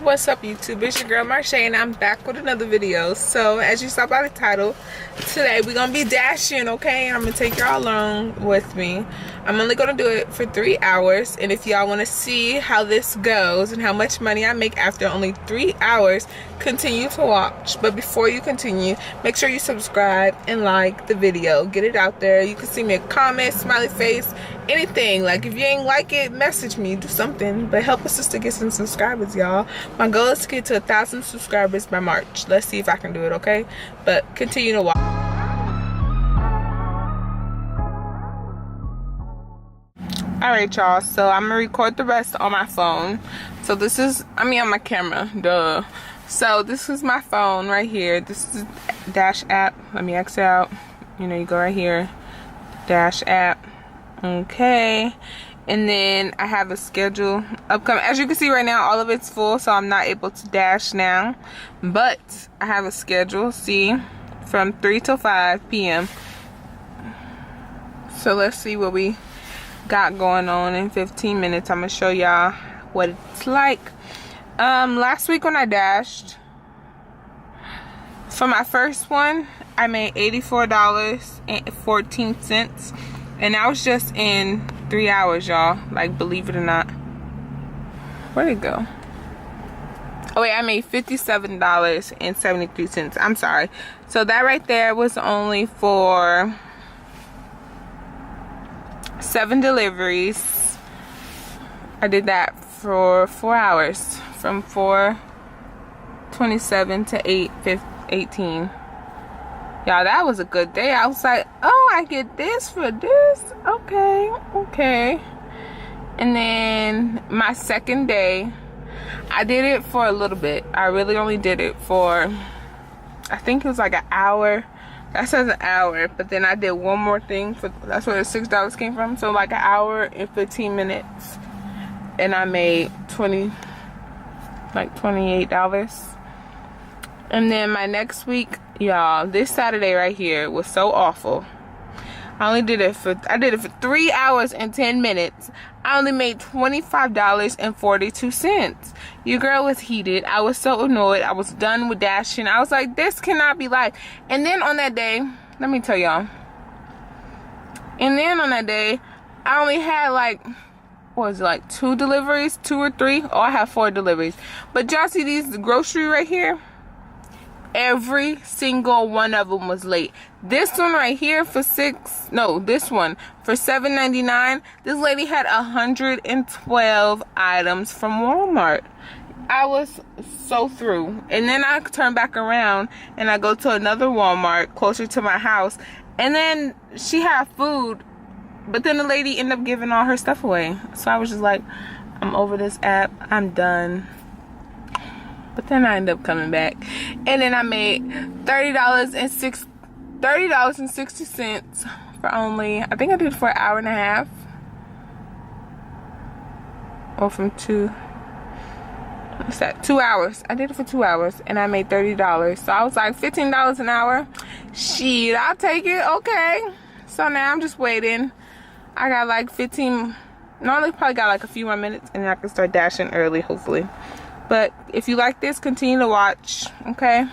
What's up, YouTube? It's your girl Marchee, and I'm back with another video. So as you saw by the title, today we're gonna be dashing, okay? I'm gonna take y'all along with me. I'm only gonna do it for 3 hours, and if y'all want to see how this goes and how much money I make after only 3 hours, continue to watch. But before you continue, make sure you subscribe and like the video. Get it out there. You can see me a comment, smiley face, anything. Like if you ain't like it, message me, do something. But help us just to get some subscribers, y'all. My goal is to get to 1,000 subscribers by March. Let's see if I can do it, okay? But continue to watch. Alright, y'all, so I'm gonna record the rest on my phone. So this is, on my camera, duh. So this is my phone right here. This is the Dash app. Let me exit out. You know, you go right here, Dash app. Okay, and then I have a schedule upcoming. As you can see right now, all of it's full, so I'm not able to dash now. But I have a schedule, see, from 3 till 5 p.m. So let's see what we got going on in 15 minutes. I'm gonna show y'all what it's like. Last week when I dashed, for my first one, I made $84.14, and that was just in 3 hours, y'all. Like, believe it or not. Where'd it go? Oh wait, I made $57.73. I'm sorry. So that right there was only for 7 deliveries. I did that for 4 hours, from 4:27 to 8:18. Y'all, that was a good day. I was like, oh, I get this for this. Okay. And then my second day, I did it for a little bit. I really only did it for, I think it was like an hour. That says an hour, but then I did one more thing for, that's where the $6 came from. So like an hour and 15 minutes, and I made $28. And then my next week, y'all, this Saturday right here was so awful. I did it for 3 hours and 10 minutes. I only made $25.42. Your girl was heated. I was so annoyed. I was done with dashing. I was like, this cannot be life. And then on that day, let me tell y'all. And then on that day, I only had like, what was it, like 2 deliveries? 2 or 3? Oh, I have 4 deliveries. But y'all see these grocery right here? Every single one of them was late. This one right here for this one for $7.99. This lady had 112 items from Walmart. I was so through. And then I turn back around and I go to another Walmart closer to my house, and then she had food, but then the lady ended up giving all her stuff away. So I was just like, I'm over this app, I'm done. But then I ended up coming back, and then I made $30.60 for only, I think I did it for an hour and a half, or from 2. What's that? 2 hours. I did it for 2 hours, and I made $30. So I was like, $15 an hour. Shit, I'll take it. Okay. So now I'm just waiting. I got like 15. Normally, probably got like a few more minutes, and then I can start dashing early, hopefully. But if you like this, continue to watch, okay?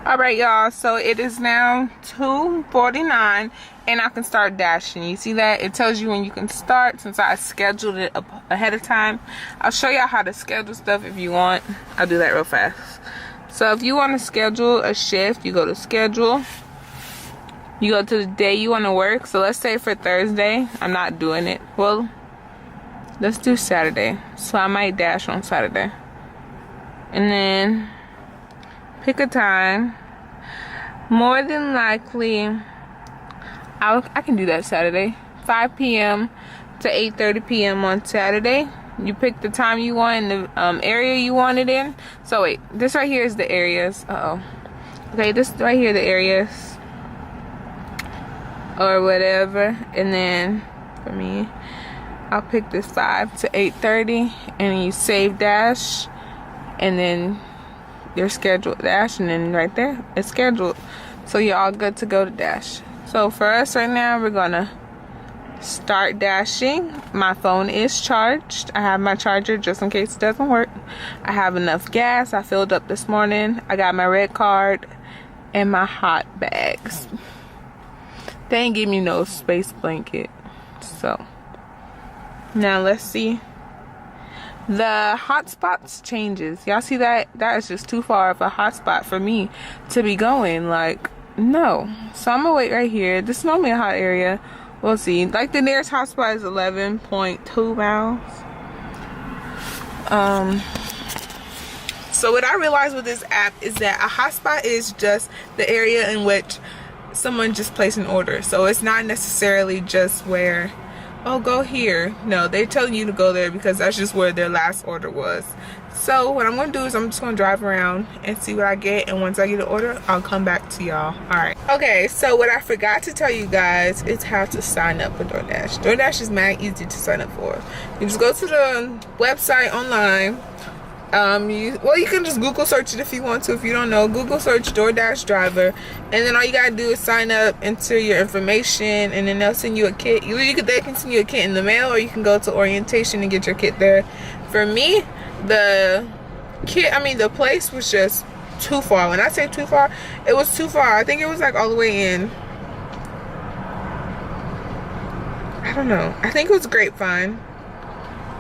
Alright, y'all, so it is now 2:49, and I can start dashing. You see that? It tells you when you can start, since I scheduled it up ahead of time. I'll show y'all how to schedule stuff if you want. I'll do that real fast. So if you want to schedule a shift, you go to schedule. You go to the day you want to work. So let's say for Thursday, I'm not doing it. Well, let's do Saturday. So I might dash on Saturday. And then pick a time. More than likely, I can do that Saturday. 5 p.m. to 8:30 p.m. on Saturday. You pick the time you want and the area you want it in. So wait, this right here is the areas. Okay, this right here, the areas. Or whatever. And then for me, I'll pick this 5 to 8:30, and then you save dash, and then your scheduled dash, and then right there it's scheduled. So you're all good to go to dash. So for us right now, we're gonna start dashing. My phone is charged. I have my charger just in case it doesn't work. I have enough gas. I filled up this morning. I got my red card and my hot bags. They ain't give me no space blanket. So now let's see. The hotspots changes. Y'all see that? That is just too far of a hotspot for me to be going. Like, no. So I'm gonna wait right here. This is normally a hot area. We'll see. Like, the nearest hotspot is 11.2 miles. So what I realized with this app is that a hotspot is just the area in which someone just placed an order. So it's not necessarily just where, oh, go here. No, they're telling you to go there because that's just where their last order was. So what I'm gonna do is I'm just gonna drive around and see what I get, and once I get an order, I'll come back to y'all. All right. Okay, so what I forgot to tell you guys is how to sign up for Doordash. Doordash is mad easy to sign up for. You just go to the website online. You can just Google search it if you want to. If you don't know, Google search DoorDash driver, and then all you gotta do is sign up, enter your information, and then they'll send you a kit. They can send you a kit in the mail, or you can go to orientation and get your kit there. For me, the place was just too far. When I say too far, it was too far. I think it was like all the way in, I don't know, I think it was Grapevine.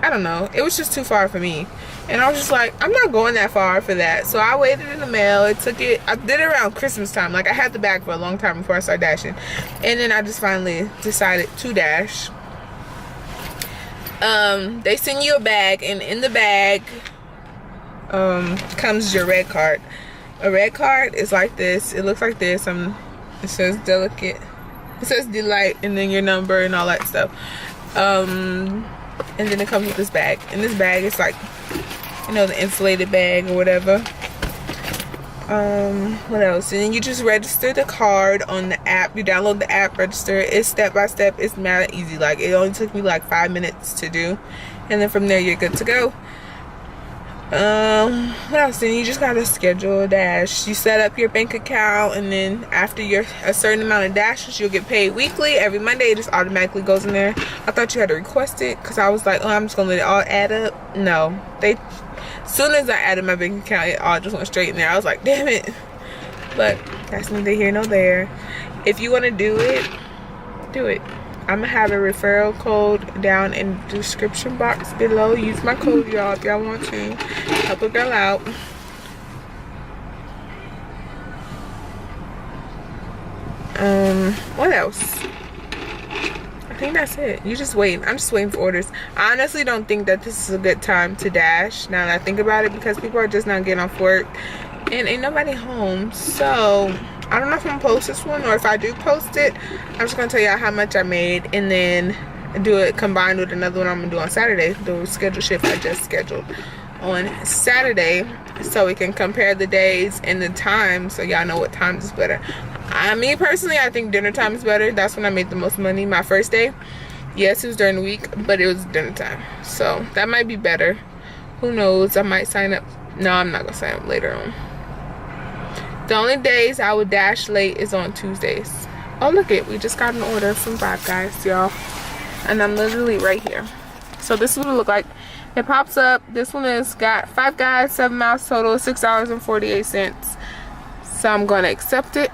I don't know, it was just too far for me. And I was just like, I'm not going that far for that. So I waited in the mail. I did it around Christmas time. Like, I had the bag for a long time before I started dashing. And then I just finally decided to dash. They send you a bag, and in the bag comes your red card. A red card is like this. It looks like this. It says delicate. It says delight, and then your number and all that stuff. And then it comes with this bag. And this bag is like, you know, the insulated bag or whatever. What else? And then you just register the card on the app. You download the app, register. It's step by step. It's mad easy. Like, it only took me like 5 minutes to do, and then from there you're good to go. What else? Then you just gotta schedule a dash. You set up your bank account, and then after a certain amount of dashes, you'll get paid weekly. Every Monday it just automatically goes in there. I thought you had to request it, because I was like, oh, I'm just gonna let it all add up. No, as soon as I added my bank account, it all just went straight in there. I was like, damn it. But that's neither here nor there. If you want to do it, do it. I'm gonna have a referral code down in the description box below. Use my code, y'all, if y'all want to help a girl out. What else? I think that's it. You just wait. I'm just waiting for orders. I honestly don't think that this is a good time to dash, now that I think about it, because people are just not getting off work and ain't nobody home. So I don't know if I'm gonna post this one, or if I do post it, I'm just gonna tell y'all how much I made, and then do it combined with another one I'm gonna do on Saturday, the schedule shift I just scheduled on Saturday, so we can compare the days and the times, so y'all know what times is better. Me personally, I think dinner time is better. That's when I made the most money. My first day, yes, it was during the week, but it was dinner time, so that might be better. Who knows? I might sign up. No, I'm not gonna sign up later on. The only days I would dash late is on Tuesdays. Oh, look it, we just got an order from Five Guys, y'all, and I'm literally right here. So this is what it look like. It pops up. This one has got 5 Guys, 7 miles total, $6.48. So I'm gonna accept it,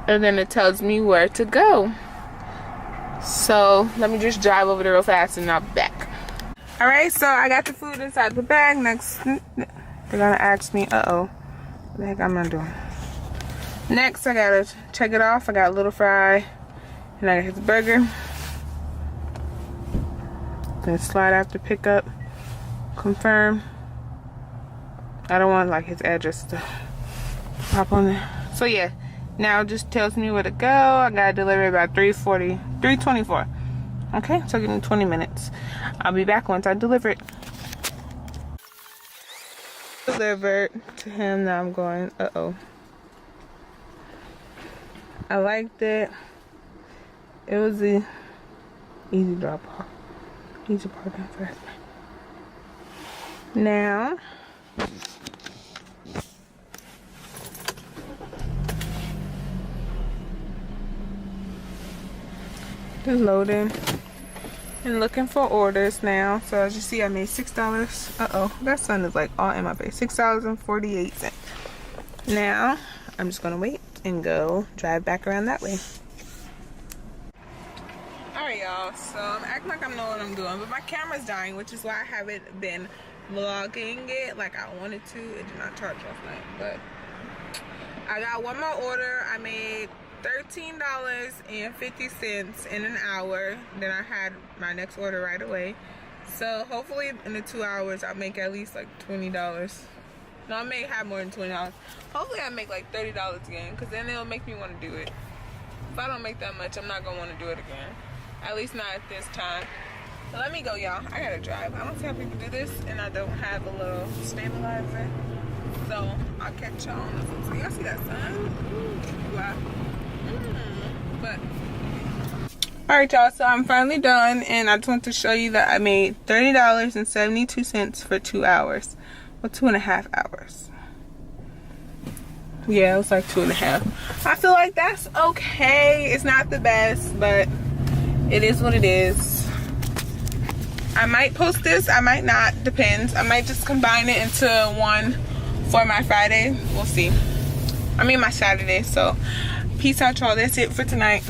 and then it tells me where to go. So let me just drive over there real fast, and I'll be back. All right, so I got the food inside the bag. Next, they're gonna ask me, uh-oh, what the heck am I doing? Next, I gotta check it off. I got a little fry, and I got his burger. Then slide after pickup, confirm. I don't want like his address to pop on there. So yeah, now it just tells me where to go. I gotta deliver about 3:24. Okay, so give me 20 minutes. I'll be back once I deliver it. Delivered to him. Now I'm going, uh-oh. I liked it. It was the easy drop off. Easy part down first. Now is loading and looking for orders now. So as you see, I made $6. Uh-oh, that sun is like all in my face. $6.48. Now I'm just gonna wait and go drive back around that way. Alright y'all, so I'm acting like I know what I'm doing, but my camera's dying, which is why I haven't been vlogging it like I wanted to. It did not charge last night, but I got one more order. I made $13.50 in an hour. Then I had my next order right away. So hopefully in the 2 hours I'll make at least like $20. No, I may have more than $20. Hopefully I make like $30 again, because then it'll make me want to do it. If I don't make that much, I'm not gonna want to do it again. At least not at this time. So let me go, y'all. I gotta drive. I don't see how people do this, and I don't have a little stabilizer. So I'll catch y'all on the flip side. Y'all see that sun? Wow. But alright y'all, so I'm finally done, and I just want to show you that I made $30.72 for 2 hours. Well, 2.5 hours. Yeah, it was like 2.5. I feel like that's okay. It's not the best, but it is what it is. I might post this, I might not, depends. I might just combine it into one for my Friday. We'll see. I mean my Saturday. So peace out y'all. That's it for tonight.